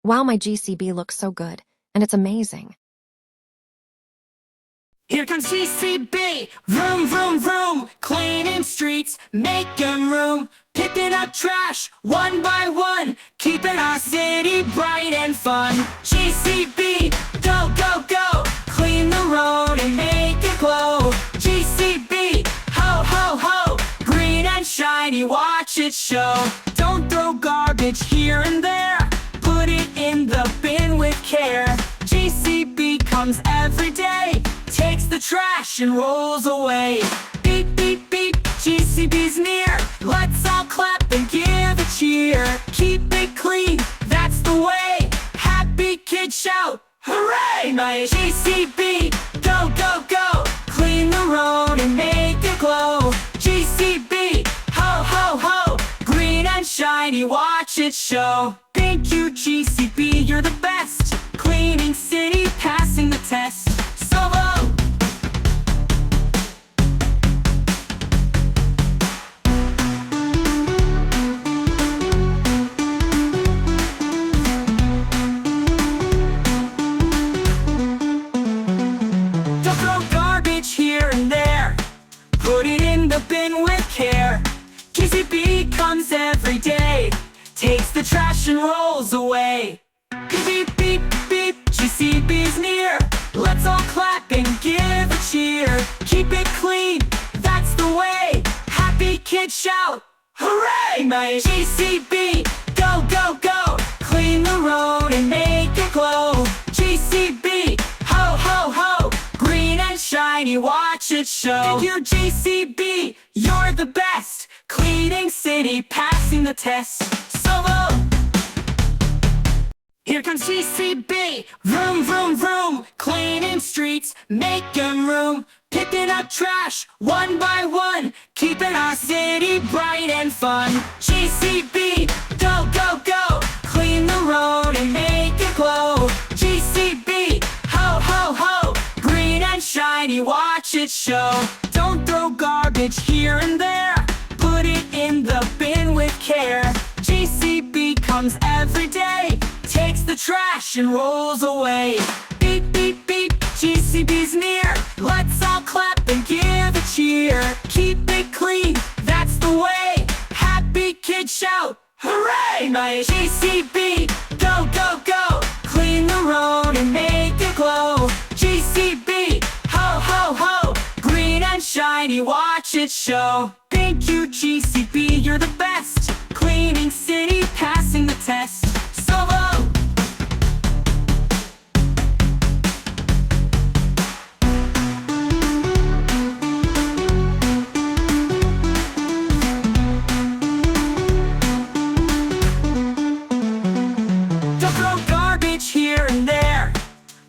Wow, my GCB looks so good, and it's amazing. Here comes GCB, vroom, vroom, vroom, cleaning streets, making room, picking up trash, one by one, keeping our city bright and fun. GCB, go, go, go, clean the road and make it glow. GCB, ho, ho, ho, green and shiny, watch it show. Don't throw garbage here and there, put it in the bin with care. GCB comes every day, takes the trash and rolls away. Beep, beep, beep, GCB's near, let's all clap and give a cheer. Keep it clean, that's the way, happy kids shout, hooray! My GCB, go, go, go, clean the road and make it glow. GCB, ho, ho, ho, green and shiny, watch it show. Thank you GCB, you're the best, cleaning city, passing the test. Solo! Don't throw garbage here and there, put it in the bin with care. GCB comes every day, takes the trash and rolls away. Beep, beep, beep, GCB's near, let's all clap and give a cheer. Keep it clean, that's the way, happy kids shout, hooray! My GCB, go, go, go, clean the road and make it glow. GCB, ho, ho, ho, green and shiny, watch it show. You're GCB, you're the best, cleaning city, passing the test. Solo! Here comes GCB, vroom, vroom, vroom, cleaning streets, making room, picking up trash, one by one, keeping our city bright and fun. GCB, go, go, go, clean the road and make it glow. GCB, ho, ho, ho, green and shiny, watch it show. Don't throw garbage here and there, put it in the bin with care. GCB comes every day, takes the trash and rolls away. Beep, beep, beep, GCB's near, let's all clap and give a cheer. Keep it clean, that's the way, happy kids shout, hooray! My GCB, go, go, go, clean the road and make it glow. GCB, ho, ho, ho, green and shiny, watch it show. Thank you GCB, you're the best, cleaning city, passing the test. Solo! Don't throw garbage here and there,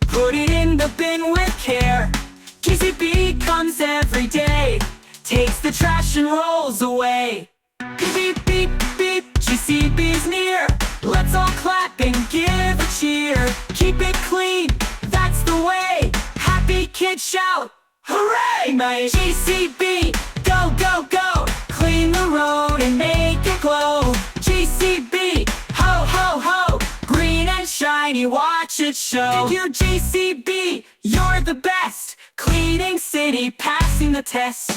put it in the bin with care. GCB comes every day, takes the trash and rolls away. Beep, beep, beep, GCB's near, let's all clap and give a cheer. Keep it clean, that's the way, happy kids shout, hooray! My GCB, go, go, go, clean the road and make it glow. GCB, ho, ho, ho, green and shiny, watch it show. You're GCB, you're the best, cleaning city, passing the test.